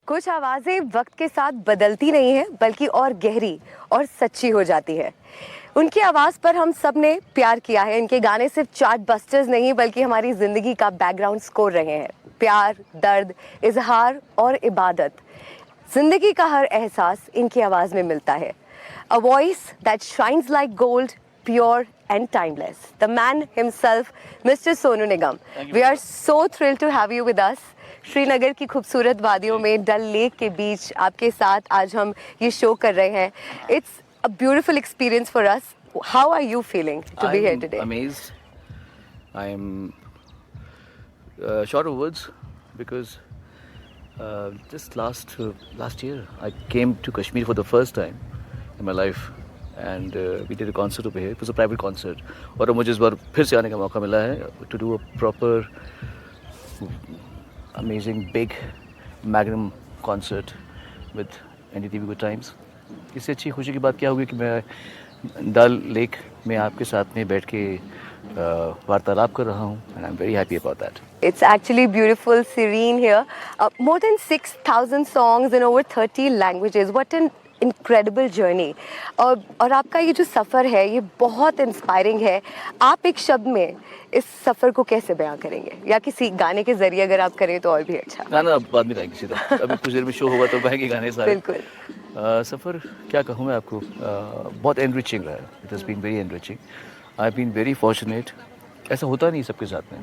कुछ आवाज़ें वक्त के साथ बदलती नहीं हैं बल्कि और गहरी और सच्ची हो जाती है। उनकी आवाज़ पर हम सब ने प्यार किया है। इनके गाने सिर्फ चार्ट बस्टर्स नहीं बल्कि हमारी ज़िंदगी का बैकग्राउंड स्कोर रहे हैं। प्यार, दर्द, इजहार और इबादत, ज़िंदगी का हर एहसास इनकी आवाज़ में मिलता है। A voice that shines like gold, pure and timeless. The man himself, Mr. Sonu Nigam. We are so thrilled to have you with us. Srinagar की खूबसूरत वादियों में डल लेक के बीच आपके साथ आज हम ये शो कर रहे हैं. It's a beautiful experience for us. How are you feeling to be here today? I'm amazed. I'm short of words because just last year I came to Kashmir for the first time in my life and we did a concert over here. It was a private concert. और मुझे इस बार फिर से आने का मौका मिला है to do a proper amazing big magnum concert with NDTV Good Times. इससे अच्छी खुशी की बात क्या होगी कि मैं डल लेक में आपके साथ में बैठ के वार्तालाप कर रहा हूँ and I'm very happy about that. It's actually beautiful, serene here. More than 6,000 songs in over 30 languages. What an incredible journey. और आपका ये जो सफ़र है ये बहुत इंस्पायरिंग है. आप एक शब्द में इस सफ़र को कैसे बयां करेंगे या किसी गाने के ज़रिए अगर आप करें तो और भी अच्छा. गाना बाद में गाएंगे सीधा. अभी कुछ देर में शो होगा तो गाएंगे गाने सारे. बिल्कुल. सफ़र क्या कहूँ मैं आपको, बहुत एनरिचिंग रहा है. It has been very enriching. I have been very fortunate. ऐसा होता नहीं सबके साथ में.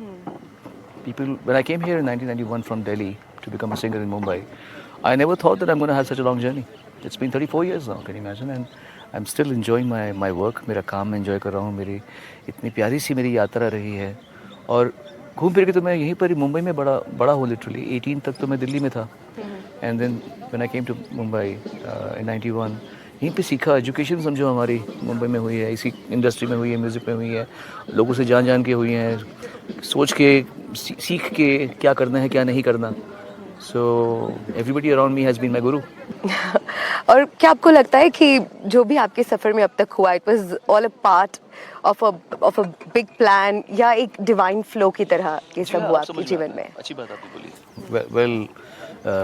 People, when I came here in 1991 from Delhi to become a singer in Mumbai, I never thought that I'm going to have such a long journey. It's been 34 years now, can you imagine? And I'm still enjoying my work. मेरा काम मैं enjoy कर रहा हूँ. मेरी इतनी प्यारी सी मेरी यात्रा रही है. और घूम फिर के तो मैं यहीं पर ही मुंबई में बड़ा हूँ लिटरली. 18 तक तो मैं दिल्ली में था. And then when I came to Mumbai in 91, यहीं पे सीखा. एजुकेशन समझो हमारी मुंबई में हुई है, इसी इंडस्ट्री में हुई है, म्यूज़िक में हुई है. लोगों से जान के हुई है, सोच के सीख के क्या करना है क्या नहीं करना. So everybody around me has been my guru. और क्या आपको लगता है कि जो भी आपके सफ़र में अब तक हुआ it was all a part of a big plan या एक डिवाइन फ्लो की तरह ये सब हुआ आपके जीवन में? अच्छी बात आपने बोली.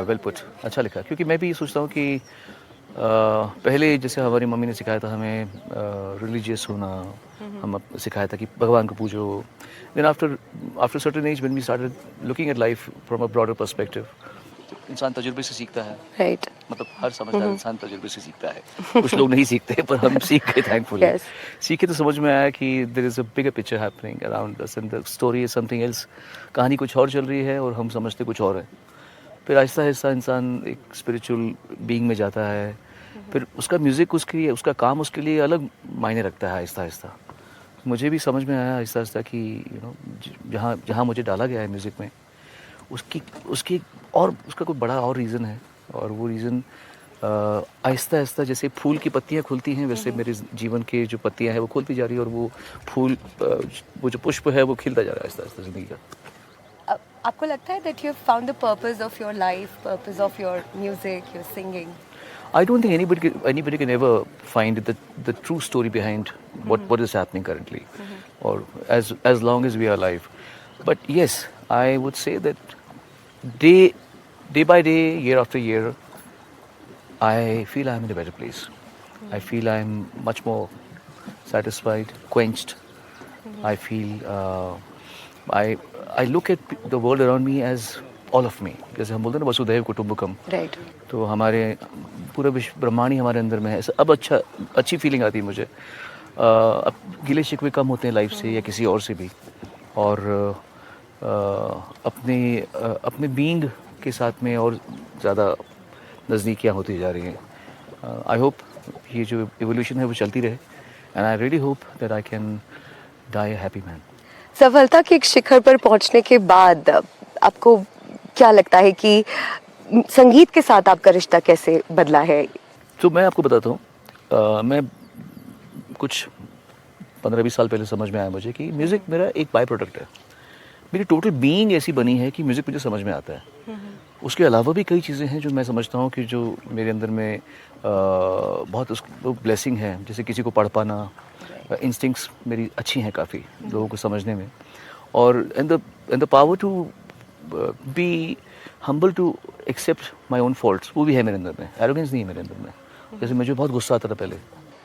Well put. अच्छा लिखा. क्योंकि मैं भी ये सोचता हूँ कि पहले जैसे हमारी मम्मी ने सिखाया था हमें रिलीजियस होना. हम सिखाया था कि भगवान को पूजो. Then after certain age when we started looking at life from a broader perspective, इंसान तजुर्बे से सीखता है. राइट. मतलब हर समझदार इंसान तजुर्बे से सीखता है. कुछ लोग नहीं सीखते पर हम सीख गए थैंकफुली. सीखे तो समझ में आया कि there is a bigger picture happening around us and the story is something else. कहानी कुछ और चल रही है और हम समझते कुछ और है. फिर आहिस्ता आहिस्ता इंसान एक स्पिरिचुअल बीइंग में जाता है. फिर उसका म्यूज़िक उसके लिए, उसका काम उसके लिए अलग मायने रखता है. आहिस्ता आहिस्ता मुझे भी समझ में आया आहिस्ता आहिस्ता कि जहाँ मुझे डाला गया है म्यूज़िक में उसकी और उसका कोई बड़ा और रीज़न है. और वो रीज़न आहिस्ता आहिस्ता जैसे फूल की पत्तियाँ खुलती हैं वैसे मेरे जीवन के जो पत्तियाँ हैं वो खुलती जा रही है और वो फूल वो जो पुष्प है वो खिलता जा रहा है आहिस्ता आहिस्ता ज़िंदगी का. आपको लगता है that you have found the purpose of your life, purpose of your music, your singing? I don't think anybody can ever find the true story behind what is happening currently, or as long as we are alive. But yes, I would say that day by day, year after year, I feel I'm in a better place. I feel I'm much more satisfied, quenched. I feel I look at the world around me as all of me. जैसे हम बोलते हैं ना वसुधैव कुटुंबकम. Right. तो हमारे पूरा विश्व ब्रह्मांड ही हमारे अंदर में है. अब अच्छी फीलिंग आती है मुझे. अब गिले शिकवे कम होते हैं लाइफ से या किसी और से भी. और अपने बीइंग के साथ में और ज़्यादा नज़दीकियाँ होती जा रही हैं. आई होप ये जो एवोल्यूशन है वो चलती रहे. And I really hope that I can die a happy man. सफलता के एक शिखर पर पहुंचने के बाद आपको क्या लगता है कि संगीत के साथ आपका रिश्ता कैसे बदला है? तो मैं आपको बताता हूँ. मैं कुछ 15-20 साल पहले समझ में आया मुझे कि म्यूज़िक मेरा एक बाय प्रोडक्ट है. मेरी टोटल बीइंग ऐसी बनी है कि म्यूज़िक मुझे समझ में आता है. उसके अलावा भी कई चीज़ें हैं जो मैं समझता हूँ कि जो मेरे अंदर में बहुत वो ब्लेसिंग है. जैसे किसी को पढ़ पाना, इंस्टिंक्ट्स मेरी अच्छी हैं काफ़ी लोगों को समझने में. और and the power to be humble to accept my own faults, वो भी है मेरे अंदर में, एरोगेंस नहीं है मेरे अंदर में। जैसे मुझे बहुत गुस्सा आता था पहले,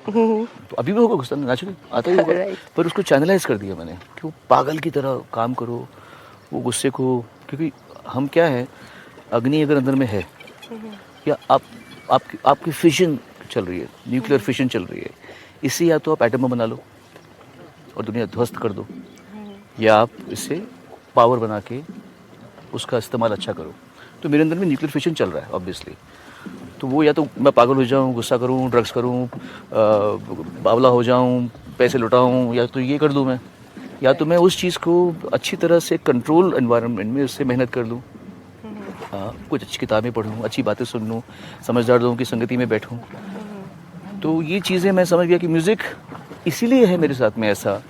तो अभी भी होगा गुस्सा, नेचुरली आता ही होगा, Right. पर उसको चैनलाइज कर दिया मैंने कि वो पागल की तरह काम करो वो गुस्से को, क्योंकि हम क्या है, अग्नि अगर अंदर में है या आपकी फिशन चल रही है, न्यूक्लियर फिशन चल रही है, इससे या तो आप एटम बम बना लो और दुनिया ध्वस्त कर दो, या आप इससे पावर बना के उसका इस्तेमाल अच्छा करो। तो मेरे अंदर में न्यूक्लियर फिशन चल रहा है ऑब्वियसली, तो वो या तो मैं पागल हो जाऊँ, गुस्सा करूँ, ड्रग्स करूँ, बावला हो जाऊँ, पैसे लुटाऊँ, या तो ये कर दूँ मैं, या तो मैं उस चीज़ को अच्छी तरह से कंट्रोल एनवायरनमेंट में उससे मेहनत कर लूँ, कुछ अच्छी किताबें पढूँ, अच्छी बातें सुन लूँ, समझदार लोगों की संगति में बैठूँ। तो ये चीज़ें मैं समझ गया कि म्यूज़िक इसीलिए है मेरे साथ में ऐसा,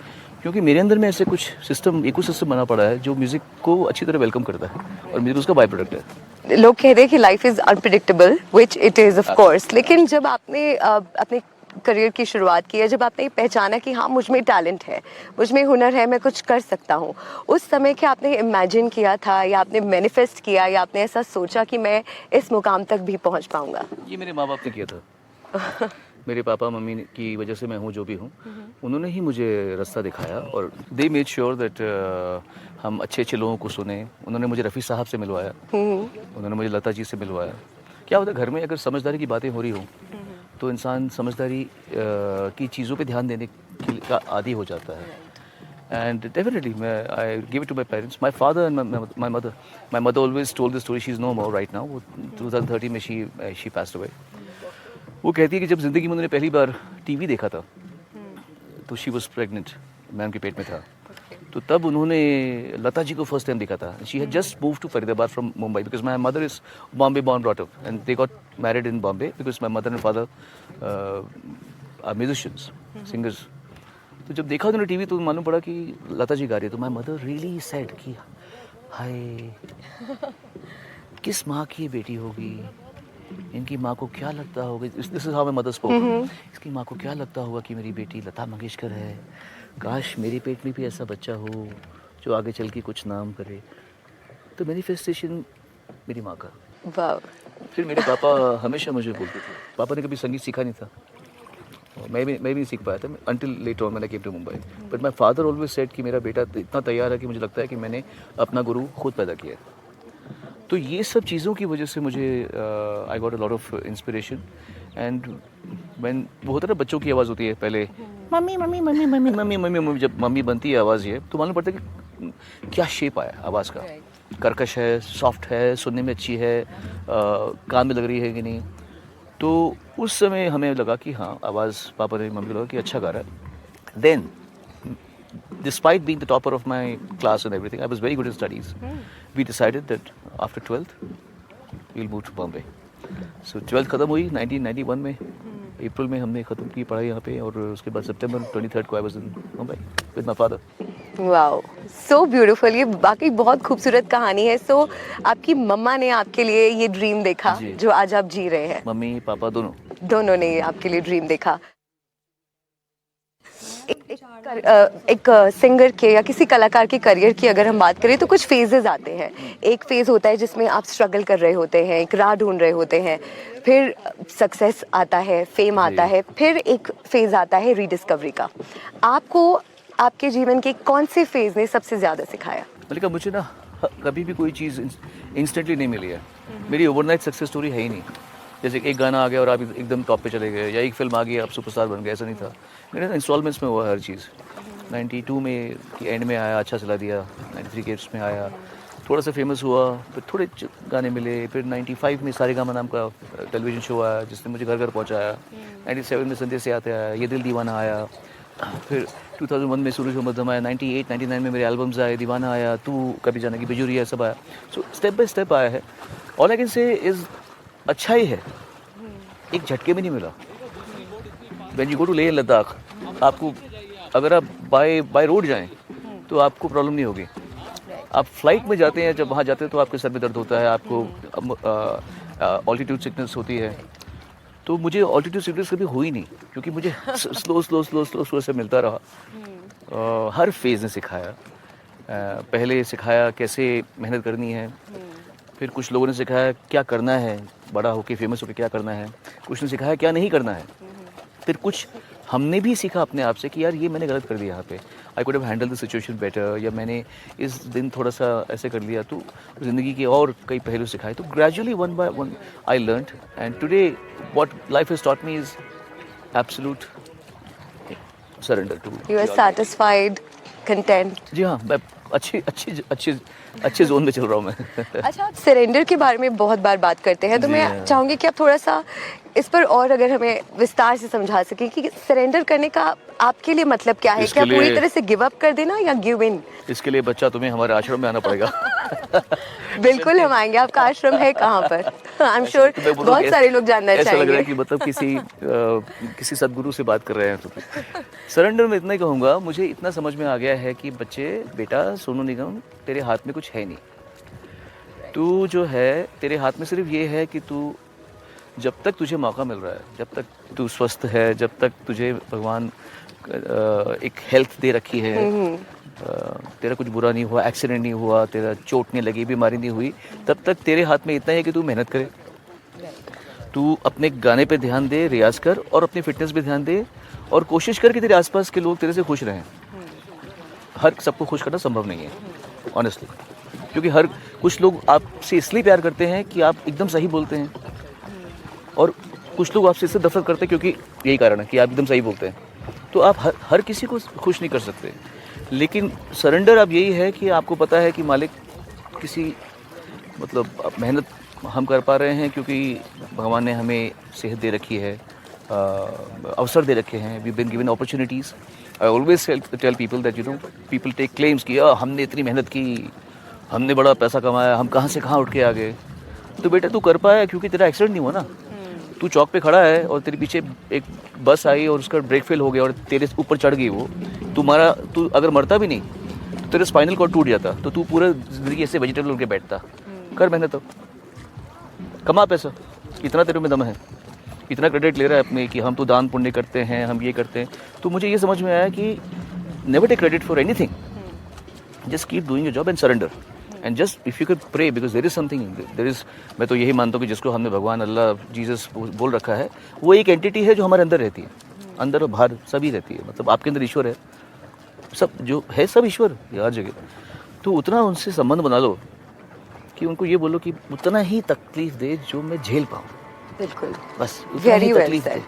क्योंकि मेरे अंदर में ऐसे कुछ सिस्टम, इकोसिस्टम बना पड़ा है जो म्यूज़िक को अच्छी तरह वेलकम करता है, और म्यूज़िक उसका बाय प्रोडक्ट है। लोग कहते हैं कि life is unpredictable, which it is of course, लेकिन जब आपने अपने करियर की शुरुआत की है, जब आपने पहचाना कि हाँ मुझ में टैलेंट है, मुझ में हुनर है, मैं कुछ कर सकता हूँ, उस समय क्या आपने इमेजिन किया था, या आपने मैनिफेस्ट किया, या आपने ऐसा सोचा कि मैं इस मुकाम तक भी पहुँच पाऊँगा? ये मेरे माँ बाप ने किया था। मेरे पापा मम्मी की वजह से मैं हूँ जो भी हूँ, उन्होंने ही मुझे रास्ता दिखाया, और दे मेड श्योर दैट हम अच्छे अच्छे लोगों को सुने। उन्होंने मुझे रफ़ी साहब से मिलवाया, उन्होंने मुझे लता जी से मिलवाया। क्या होता है घर में अगर समझदारी की बातें हो रही हो तो इंसान समझदारी की चीज़ों पे ध्यान देने का आदी हो जाता है। And definitely, I give it to my parents, my father and my mother. My mother always told the story. She's no more right now. 2013 में she passed away. वो कहती है कि जब ज़िंदगी में उन्होंने पहली बार टीवी देखा था, तो शी वॉज प्रेगनेंट, मैं उनके पेट में था, तो तब उन्होंने लता जी को फर्स्ट टाइम देखा था। She had just move to Faridabad from Mumbai, because my mother is Bombay born brought up, and they got married in Bombay because my mother and father are musicians, singers. तो जब देखा उन्होंने टीवी तो मालूम पड़ा कि लता जी गा रही है, तो माई मदर रियली सैड कि हाय, किस माँ की ये बेटी होगी, इनकी माँ को क्या लगता होगा, this is how my mother spoke, इसकी माँ को क्या लगता होगा कि मेरी बेटी लता मंगेशकर है, काश मेरे पेट में भी ऐसा बच्चा हो जो आगे चल के कुछ नाम करे। तो मैनिफेस्टेशन मेरी माँ का। वाह। फिर मेरे पापा हमेशा मुझे बोलते थे, पापा ने कभी संगीत सीखा नहीं था, मैं भी नहीं सीख पाया था until later on when I came to Mumbai, but my father always said कि मेरा बेटा इतना तैयार है कि मुझे लगता है कि मैंने अपना गुरु खुद पैदा किया है। तो ये सब चीज़ों की वजह से मुझे I got a lot of inspiration, and when वो होता है ना बच्चों की आवाज़ होती है पहले, mummy mummy mummy mummy mummy mummy mummy, जब मम्मी बनती है आवाज़ ये, तो मालूम पड़ता है कि क्या शेप आया आवाज़ का, कर्कश है, सॉफ्ट है, सुनने में अच्छी है, कान में लग रही है कि नहीं। तो उस समय हमें लगा कि हाँ, आवाज़, पापा ने मम्मी को लगा कि अच्छा गा रहा है। Then despite being the topper of my class and everything, I was very good in studies. We decided that after 12th, we'll move to Bombay. So 12th खत्म हुई 1991 में, अप्रैल में हमने ख़त्म की पढ़ाई यहाँ पे, और उसके बाद सितंबर 23rd को I was in Mumbai with my father. Wow, so beautiful. ये वाकई बहुत खूबसूरत कहानी है। सो आपकी मम्मा ने आपके लिए ये ड्रीम देखा जी। जो आज आप जी रहे हैं? मम्मी पापा दोनों ने आपके लिए ड्रीम देखा। एक सिंगर के या किसी कलाकार के करियर की अगर हम बात करें तो कुछ फेजेस आते हैं। एक फेज़ होता है जिसमें आप स्ट्रगल कर रहे होते हैं, एक राह ढूंढ रहे होते हैं, फिर सक्सेस आता है, फेम आता है, फिर एक फेज़ आता है रीडिस्कवरी का। आपको आपके जीवन के कौन से फेज़ ने सबसे ज़्यादा सिखाया? मलिका, मुझे ना कभी भी कोई चीज़ इंस्टेंटली नहीं मिली है। मेरी ओवरनाइट सक्सेस स्टोरी है ही नहीं। जैसे एक गाना आ गया और आप एकदम टॉप पे चले गए, या एक फिल्म आ गई आप सुपरस्टार बन गए, ऐसा नहीं था। मेरे इंस्टॉलमेंट्स में हुआ हर चीज़। 92 में की एंड में आया, अच्छा चला दिया। 93 के में आया, थोड़ा सा फेमस हुआ, फिर थोड़े गाने मिले। फिर 95 में सारेगामा नाम का टेलीविज़न शो आया जिसने मुझे घर घर पहुँचाया। 97 में संदेश से आते आया, ये दिल दीवाना आया। फिर 2001 में सूरज मध्यम आया। 98, 99 में मेरे एल्बम्स आए, दीवाना आया, तू कभी जाने की बिजुरी है, सब आया। सो स्टेप बाय स्टेप आया है। All I can say is अच्छा ही है, एक झटके में नहीं मिला। When you go to Leh Ladakh, आपको अगर आप बाय रोड जाएं तो आपको प्रॉब्लम नहीं होगी। आप फ्लाइट में जाते हैं, जब वहाँ जाते हैं तो आपके सर में दर्द होता है, आपको ऑल्टीट्यूड सिकनेस होती है। तो मुझे ऑल्टीट्यूड सिकनेस कभी हुई नहीं, क्योंकि मुझे स्लो से मिलता रहा। हर फेज़ ने सिखाया। पहले सिखाया कैसे मेहनत करनी है, फिर कुछ लोगों ने सिखाया क्या करना है, बड़ा होके फेमस होके क्या करना है, कुछ ने सिखाया क्या नहीं करना है। फिर कुछ हमने भी सीखा अपने आप से कि यार ये मैंने गलत कर दिया यहाँ पे, I could have handle the situation better, या मैंने इस दिन थोड़ा सा ऐसे कर लिया। तो ज़िंदगी के और कई पहलू सिखाए। तो gradually one by one I learned, and today what life has taught me is absolute surrender to. You are satisfied, content. जी हाँ, मैं अच्छे जोन में चल रहा हूँ मैं। अच्छा, आप सरेंडर के बारे में बहुत बार बात करते हैं, तो जी मैं हाँ। चाहूंगी कि आप थोड़ा सा इस पर और अगर हमें विस्तार से समझा सकें कि सरेंडर करने का आपके लिए मतलब क्या है? इसके क्या पूरी लिए- तरह से गिव अप कर देना या गिव इन? इसके लिए बच्चा तुम्हें हमारे आश्रम में आना पड़ेगा। बिल्कुल हम आएंगे। आपका आश्रम है कहाँ पर? आई एम श्योर तो मैं बोलूँ बहुत कि सारे लोग जानना ऐसा लग रहा है चाहेंगे। कि मतलब किसी सदगुरु से बात कर रहे हैं। तो सरेंडर में इतना ही कहूँगा, मुझे इतना समझ में आ गया है कि बच्चे, बेटा सोनू निगम, तेरे हाथ में कुछ है नहीं। तू जो है, तेरे हाथ में सिर्फ ये है कि तू जब तक तुझे मौका मिल रहा है, जब तक तू स्वस्थ है, जब तक तुझे भगवान एक हेल्थ दे रखी है, तेरा कुछ बुरा नहीं हुआ, एक्सीडेंट नहीं हुआ, तेरा चोट नहीं लगी, बीमारी नहीं हुई, तब तक तेरे हाथ में इतना ही है कि तू मेहनत करे, तू अपने गाने पे ध्यान दे, रियाज कर, और अपनी फिटनेस पे ध्यान दे, और कोशिश कर कि तेरे आसपास के लोग तेरे से खुश रहें। हर सबको खुश करना संभव नहीं है ऑनेस्टली, क्योंकि हर कुछ लोग आपसे इसलिए प्यार करते हैं कि आप एकदम सही बोलते हैं, और कुछ लोग आपसे इससे नफरत करते हैं क्योंकि यही कारण है कि आप एकदम सही बोलते हैं। तो आप हर किसी को खुश नहीं कर सकते। लेकिन सरेंडर अब यही है कि आपको पता है कि मालिक किसी मतलब मेहनत हम कर पा रहे हैं क्योंकि भगवान ने हमें सेहत दे रखी है, अवसर दे रखे हैं, we been given opportunities. I always tell people that people take claims कि हमने इतनी मेहनत की, हमने बड़ा पैसा कमाया, हम कहाँ से कहाँ उठ के आ गए। तो बेटा तू कर पाया क्योंकि तेरा एक्सीडेंट नहीं हुआ ना। तू चौक पे खड़ा है और तेरे पीछे एक बस आई और उसका ब्रेक फेल हो गया और तेरे ऊपर चढ़ गई वो, तू अगर मरता भी नहीं तो तेरा स्पाइनल कॉर्ड टूट जाता, तो तू पूरा जिंदगी ऐसे वेजिटेबल होकर बैठता। कर मेहनत, तो कमा पैसा, इतना तेरे में दम है, इतना क्रेडिट ले रहा है अपने कि हम तो दान पुण्य करते हैं, हम ये करते हैं। तो मुझे ये समझ में आया कि never take credit for anything, just keep doing your job and surrender, and just if you can pray, because there is something, there is, मैं तो यही मानता हूँ कि जिसको हमने भगवान, अल्लाह, जीसस बोल रखा है, वो एक एंटिटी है जो हमारे अंदर रहती है, अंदर और बाहर सभी रहती है। मतलब आपके अंदर ईश्वर है, सब जो है सब ईश्वर है हर जगह। तो उतना उनसे संबंध बना लो कि उनको ये बोलो कि उतना ही तकलीफ दे जो मैं झेल पाऊँ, बिल्कुल, बस उतना ही Very well तकलीफ said. दे।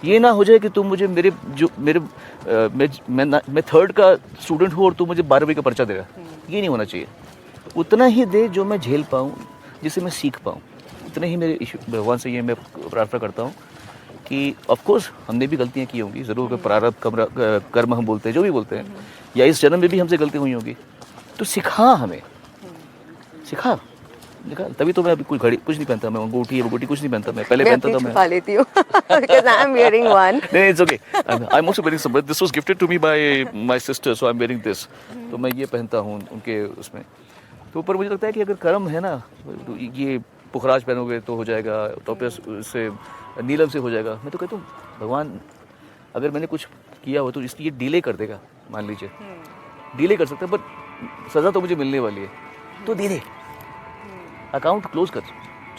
ये ना हो जाए कि तुम मुझे मैं थर्ड का स्टूडेंट हूँ और तू मुझे 12वीं का पर्चा देगा, ये नहीं होना चाहिए। उतना ही दे जो मैं झेल पाऊँ, जिससे मैं सीख पाऊँ, इतने ही मेरे भगवान से ये मैं प्रार्थना करता हूँ कि ऑफ कोर्स हमने भी गलतियाँ की होंगी ज़रूर, कोई प्रारब्ध कर्म हम बोलते हैं, जो भी बोलते हैं, या इस जन्म में भी हमसे गलती हुई होगी, तो सिखा हमें, सिखा, तभी तो मैं अभी कुछ नहीं पहनता, मैं अंगूठी कुछ नहीं पहनता, मैं पहले पहनता था मैं छुपा लेती हूँ because I am wearing one. नहीं, it's okay. I'm also wearing some, but this was gifted to me by my sister, so I'm wearing this. तो मैं ये पहनता हूँ उनके उसमें। तो ऊपर मुझे लगता है कि अगर कर्म है ना, तो ये पुखराज पहनोगे तो हो जाएगा, टोपस से नीलम से हो जाएगा। मैं तो कहता हूँ भगवान अगर मैंने कुछ किया हो तो इसलिए डिले कर देगा, मान लीजिए डिले कर सकता है, बट सज़ा तो मुझे मिलने वाली है, तो दे दे, अकाउंट क्लोज कर,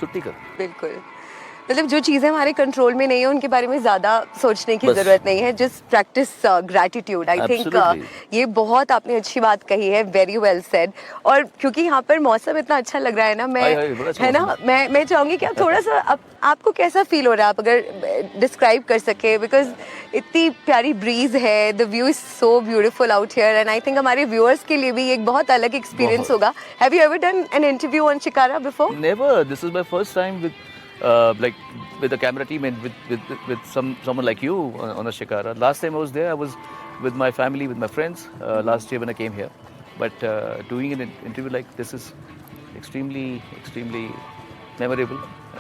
छुट्टी कर। बिल्कुल, मतलब जो चीज़ें हमारे कंट्रोल में नहीं है उनके बारे में ज़्यादा सोचने की बस। ज़रूरत नहीं है, just practice gratitude. I think Absolutely. ये बहुत आपने अच्छी बात कही है, वेरी वेल सेड। और क्योंकि यहाँ पर मौसम इतना अच्छा लग रहा है ना, मैं हाय, बड़ा अच्छा है ना, मौसम मैं चाहूँगी कि आप थोड़ा सा आपको कैसा फील हो रहा है, आप अगर डिस्क्राइब कर सके, बिकॉज इतनी प्यारी ब्रीज है, the view is so beautiful out here, and I think हमारे व्यूअर्स के लिए भी एक बहुत अलग एक्सपीरियंस होगा। Have you ever done an interview on shikara before? Never. This is my first time with a camera team and with someone like you on a shikara. Last time I was there, I was with my family, with my friends. Last year when I came here, but doing an interview like this is extremely memorable.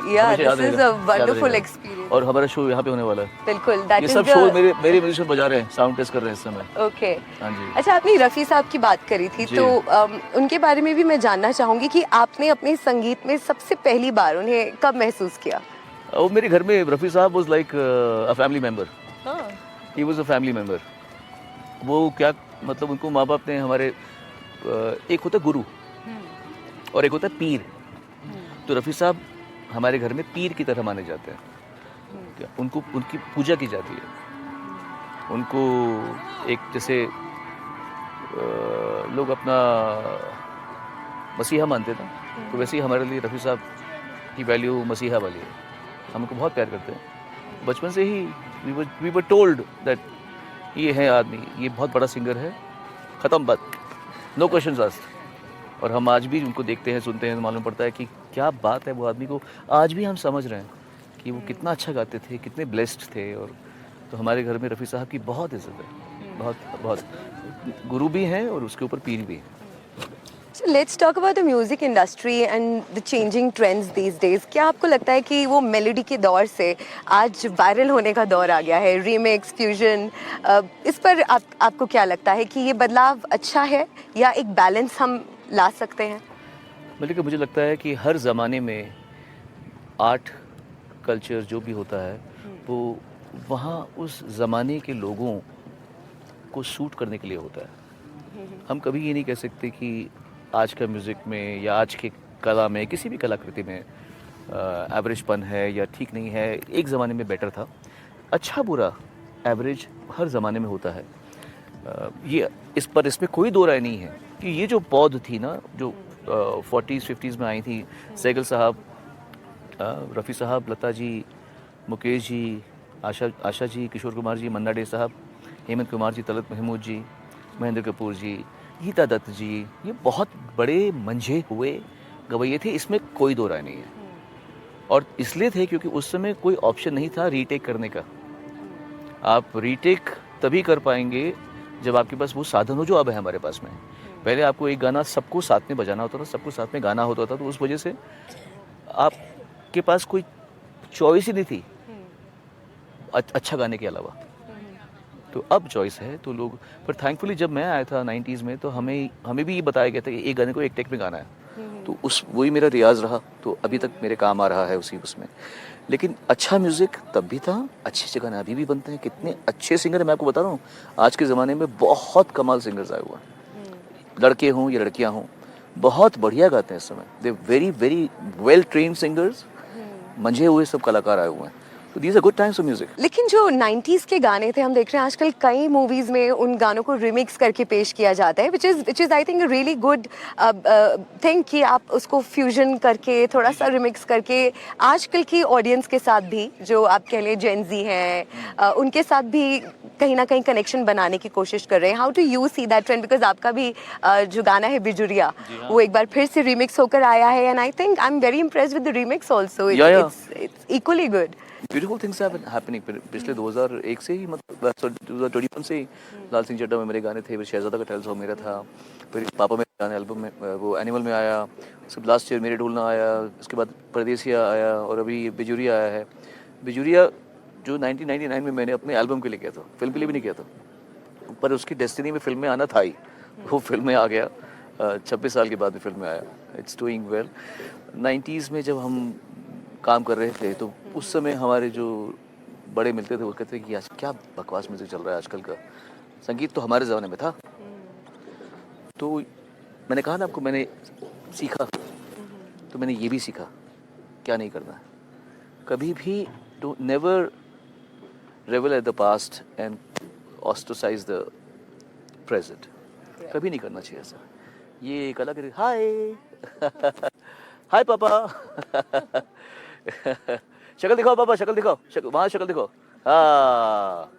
Yeah, हमेशा याद this is रहेगा, a याद wonderful रहेगा। experience. और हमारा show यहाँ पे होने वाला है। बिल्कुल, दैट ये इज सब शो मेरे म्यूजिशियन बजा रहे हैं, साउंड टेस्ट कर रहे हैं इस समय। ओके। हाँ जी। अच्छा, आपने रफ़ी साहब की बात करी थी, जी। तो उनके बारे में भी मैं जानना चाहूंगी कि आपने अपने संगीत में सबसे पहली बार उन्हें कब महसूस किया? वो मेरे घर में रफ़ी साहब was like a family member. He was a family member. वो क्या मतलब, उनको माँ बाप ने हमारे एक होता है गुरु और एक होता है पीर। तो रफ़ी साहब हमारे घर में पीर की तरह माने जाते हैं। क्या उनको उनकी पूजा की जाती है। उनको एक जैसे लोग अपना मसीहा मानते थे, तो वैसे ही हमारे लिए रफ़ी साहब की वैल्यू मसीहा वाली है। हम उनको बहुत प्यार करते हैं। बचपन से ही वी वर टोल्ड दैट ये है आदमी, ये बहुत बड़ा सिंगर है, ख़त्म बात, नो क्वेश्चंस आस्क्ड। और हम आज भी उनको देखते हैं, सुनते हैं, तो मालूम पड़ता है कि क्या बात है। वो आदमी को आज भी हम समझ रहे हैं कि वो कितना अच्छा गाते थे, कितने ब्लेस्ड थे। और तो हमारे घर में रफ़ी साहब की बहुत इज़्ज़त है, बहुत बहुत। गुरु भी हैं और उसके ऊपर पीर भी हैं। So let's talk about the music industry and the changing trends these days. क्या आपको लगता है कि वो मेलोडी के दौर से आज वायरल होने का दौर आ गया है, रीमिक्स, फ्यूजन, इस पर आपको क्या लगता है कि ये बदलाव अच्छा है या एक बैलेंस हम ला सकते हैं? बल्कि मुझे लगता है कि हर ज़माने में आर्ट कल्चर जो भी होता है वो वहाँ उस ज़माने के लोगों को सूट करने के लिए होता है। हम कभी ये नहीं कह सकते कि आज का म्यूज़िक में या आज की कला में, किसी भी कलाकृति में एवरेजपन है या ठीक नहीं है। एक ज़माने में बेटर था। अच्छा बुरा एवरेज हर ज़माने में होता है। ये इसमें कोई दो राय नहीं है कि ये जो पौध थी ना, जो 40s 50s में आई थी, सैगल साहब, रफ़ी साहब, लता जी, मुकेश जी, आशा जी, किशोर कुमार जी, मन्ना डे साहब, हेमंत कुमार जी, तलत महमूद जी, महेंद्र कपूर जी, गीता दत्त जी, ये बहुत बड़े मंझे हुए गवैये थे, इसमें कोई दो राय नहीं है। और इसलिए थे क्योंकि उस समय कोई ऑप्शन नहीं था रीटेक करने का। आप रीटेक तभी कर पाएंगे जब आपके पास वो साधन हो जो अब है हमारे पास में। पहले आपको एक गाना सबको साथ में बजाना होता था, सबको साथ में गाना होता था, तो उस वजह से आपके पास कोई चॉइस ही नहीं थी अच्छा गाने के अलावा। तो अब चॉइस है तो लोग, पर थैंकफुली जब मैं आया था 90s में तो हमें भी ये बताया गया था कि एक गाने को एक टेक में गाना है। तो वही मेरा रियाज रहा, तो अभी तक मेरे काम आ रहा है उसमें। लेकिन अच्छा म्यूज़िक तब भी था, अच्छे अच्छे गाने अभी भी बनते हैं। कितने अच्छे सिंगर, मैं आपको बता रहा हूँ, आज के ज़माने में बहुत कमाल सिंगर्स आए हुए हैं, लड़के हों या लड़कियाँ हों, बहुत बढ़िया गाते हैं इस समय। They very very well trained singers, मंझे हुए सब कलाकार आए हुए हैं। तो these are good times for music. लेकिन जो 90s के गाने थे, हम देख रहे हैं आजकल कई मूवीज में उन गानों को रिमिक्स करके पेश किया जाता है, which is I think really good thing कि आप उसको फ्यूजन करके, थोड़ा सा रिमिक्स करके आजकल की ऑडियंस के साथ भी, जो आप कह लें जेनजी हैं, उनके साथ भी कहीं ना कहीं कनेक्शन बनाने की कोशिश कर रहे हैं। How do you see that trend? Because आपका भी जो गाना है बिजुरिया, वो एक बार फिर से रिमिक्स होकर आया है, and I think I am very impressed with the remix also. It's equally good. Beautiful things have been happening. पिछले 2001 से ही, मतलब 2021 से ही लाल सिंह चड्ढा में मेरे गाने थे, फिर शहजादा का टेल्स मेरा था, फिर पापा मेरे गाने एल्बम में, वो एनिमल में आया, उसके लास्ट ईयर मेरे ढूलना आया, उसके बाद परदेसिया आया, और अभी बिजुरिया आया है। बिजुरिया जो 1999 में मैंने अपने एल्बम के लिए किया था, फिल्म के लिए भी नहीं किया था, पर उसकी डेस्टिनी में फिल्म में आना था ही। वो फिल्म में आ गया, 26 साल के बाद में फिल्म में आया। It's doing well. 90s में जब हम काम कर रहे थे तो उस समय हमारे जो बड़े मिलते थे वो कहते थे कि आज क्या बकवास म्यूजिक चल रहा है आजकल का, संगीत तो हमारे ज़माने में था। तो मैंने कहा ना आपको, मैंने सीखा, तो मैंने ये भी सीखा क्या नहीं करना है कभी भी। To never revel at the past and ostracise the present, कभी नहीं करना चाहिए ऐसा। ये कला कर, हाय हाय पापा शक्ल दिखाओ पापा, शक्ल दिखाओ, वहाँ शक्ल दिखाओ। हाँ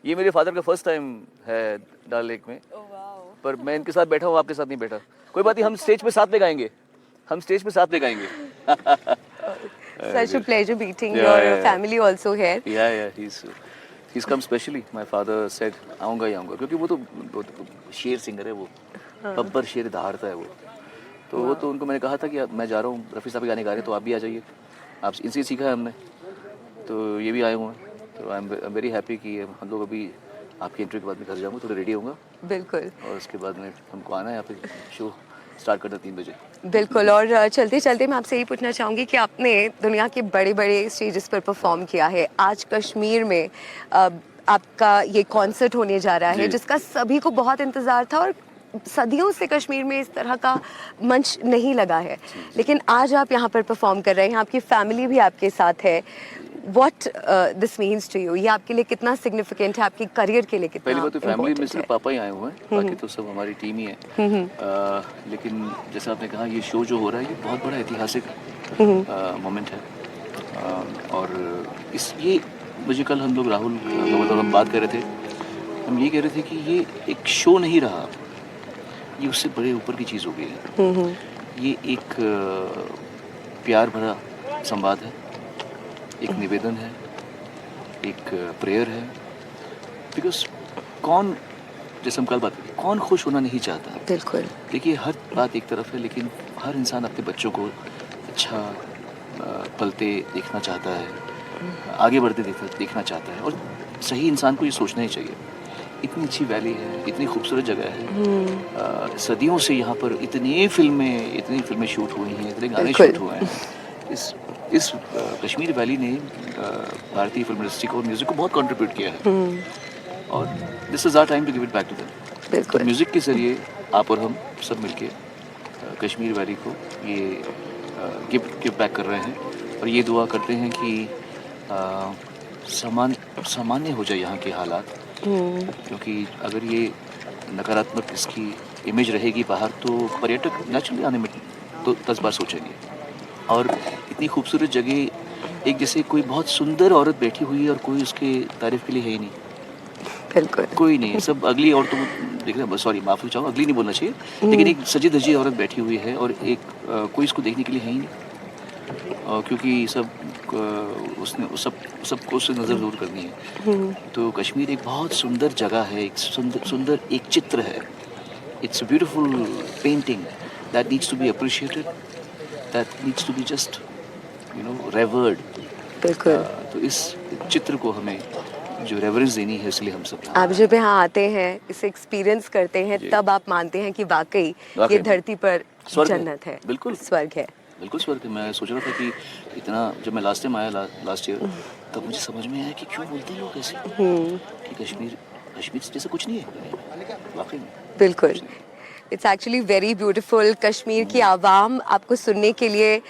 ये मेरे फादर का फर्स्ट टाइम है डल लेक में, पर मैं इनके साथ बैठा हूँ, आपके साथ नहीं बैठा। कोई बात नहीं, हम स्टेज पे साथ में गाएंगे, हम स्टेज पे साथ में गाएंगे। Such a pleasure meeting your family also here. Yeah, he's come specially. My father said आऊँगा ही आऊँगा, क्योंकि वो तो शेर सिंगर है, वो बब्बर शेर दहाड़ता है वो। तो वो तो उनको मैंने कहा था कि मैं जा रहा हूँ, रफ़ी साहब के गाने गा रहे हैं, तो आप भी आ जाइए। आप इनसे सीखा है हमने, तो ये भी आए हुए हैं। तो आई एम वेरी हैप्पी कि हम लोग अभी आपकी इंटरव्यू के बाद में घर जाऊँगा, थोड़ा रेडी होऊंगा, बिल्कुल, और उसके बाद में हमको आना है यहाँ पे, शो स्टार्ट करना 3 बजे। बिल्कुल। और चलते चलते मैं आपसे यही पूछना चाहूँगी कि आपने दुनिया के बड़े बड़े स्टेजेस पर परफॉर्म किया है, आज कश्मीर में आपका ये कॉन्सर्ट होने जा रहा है, जिसका सभी को बहुत इंतज़ार था, और सदियों से कश्मीर में इस तरह का मंच नहीं लगा है, लेकिन आज आप यहाँ पर परफॉर्म कर रहे हैं, आपकी फैमिली भी आपके साथ है. What this means to you? ये आपके लिए कितना सिग्निफिकेंट है, आपके करियर के लिए कितना पहली बात तो फैमिली में important सिर्फ है? पापा ही आए हुए हैं, बाकी तो सब हमारी टीम ही है. लेकिन जैसा आपने कहा, ये शो जो हो रहा है ये बहुत बड़ा ऐतिहासिक मोमेंट है. और ये मुझे कल हम लोग राहुल और हम बात कर रहे थे, हम ये कह रहे थे कि ये एक शो नहीं रहा, ये उससे बड़े ऊपर की चीज़ हो गई है. ये एक प्यार भरा संवाद है, एक निवेदन है, एक प्रेयर है. बिकॉज कौन, जैसे हम कल बात करें, कौन खुश होना नहीं चाहता. बिल्कुल. देखिए, हर बात एक तरफ है, लेकिन हर इंसान अपने बच्चों को अच्छा पलते देखना चाहता है, आगे बढ़ते देखना चाहता है. और सही इंसान को ये सोचना ही चाहिए. इतनी अच्छी वैली है, इतनी खूबसूरत जगह है, सदियों से यहाँ पर इतनी फिल्में शूट हुई हैं, इतने गाने बिल्कुल. शूट हुए हैं. इस कश्मीर वैली ने भारतीय फिल्म इंडस्ट्री को और म्यूज़िक को बहुत कंट्रीब्यूट किया है. और this is our time to give it back to them. तो बिल्कुल. म्यूज़िक के ज़रिए आप और हम सब मिलके कश्मीर वैली को ये गिव बैक कर रहे हैं. और ये दुआ करते हैं कि सामान्य हो जाए यहाँ के हालात. क्योंकि अगर ये नकारात्मक इसकी इमेज रहेगी बाहर, तो पर्यटक नेचुरली आने में तो 10 बार सोचेंगे. और इतनी खूबसूरत जगह, एक जैसे कोई बहुत सुंदर औरत बैठी हुई है और कोई उसके तारीफ के लिए है ही नहीं. बिल्कुल. कोई नहीं है, सब अगली औरतों को देख रहे हैं. सॉरी, माफ़ी चाहूँ, अगली नहीं बोलना चाहिए, लेकिन एक सजी धजी औरत बैठी हुई है और एक कोई इसको देखने के लिए है ही नहीं. क्योंकि उसने सबको उससे नज़र दूर करनी है. तो कश्मीर एक बहुत सुंदर जगह है, एक सुंदर एक चित्र है. It's a beautiful painting that needs to be appreciated, that needs to be just revered. बिल्कुल. तो इस चित्र को हमें जो रेवरेंस देनी है, इसलिए हम सब आप जब यहाँ आते हैं, इसे एक्सपीरियंस करते हैं, जी. तब आप मानते हैं कि वाकई ये वाकई धरती पर स्वर्ग है. जन्नत है. बिल्कुल. स्वर्ग है. बिल्कुल स्वर्ग है. मैं सोच रहा था कि इतना, जब मैं लास्ट टाइम आया लास्ट ईयर, तब मुझे समझ में आया कि क्यों बोलते हैं लोग ऐसे कि कश्मीर जैसा कुछ नहीं है. वाकई में बिल्कुल. It's actually very beautiful. Kashmir की आवाम आपको सुनने के लिए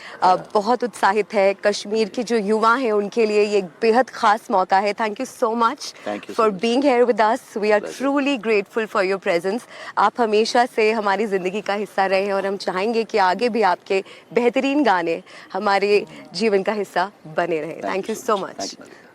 बहुत उत्साहित है. कश्मीर के जो युवा हैं उनके लिए ये एक बेहद खास मौका है. Thank you so much Thank you so for much. Being here with us. We are Pleasure. Truly grateful for your presence. आप हमेशा से हमारी ज़िंदगी का हिस्सा रहे हैं और हम चाहेंगे कि आगे भी आपके बेहतरीन गाने हमारे जीवन का हिस्सा बने रहें. Thank you so much. Thank you.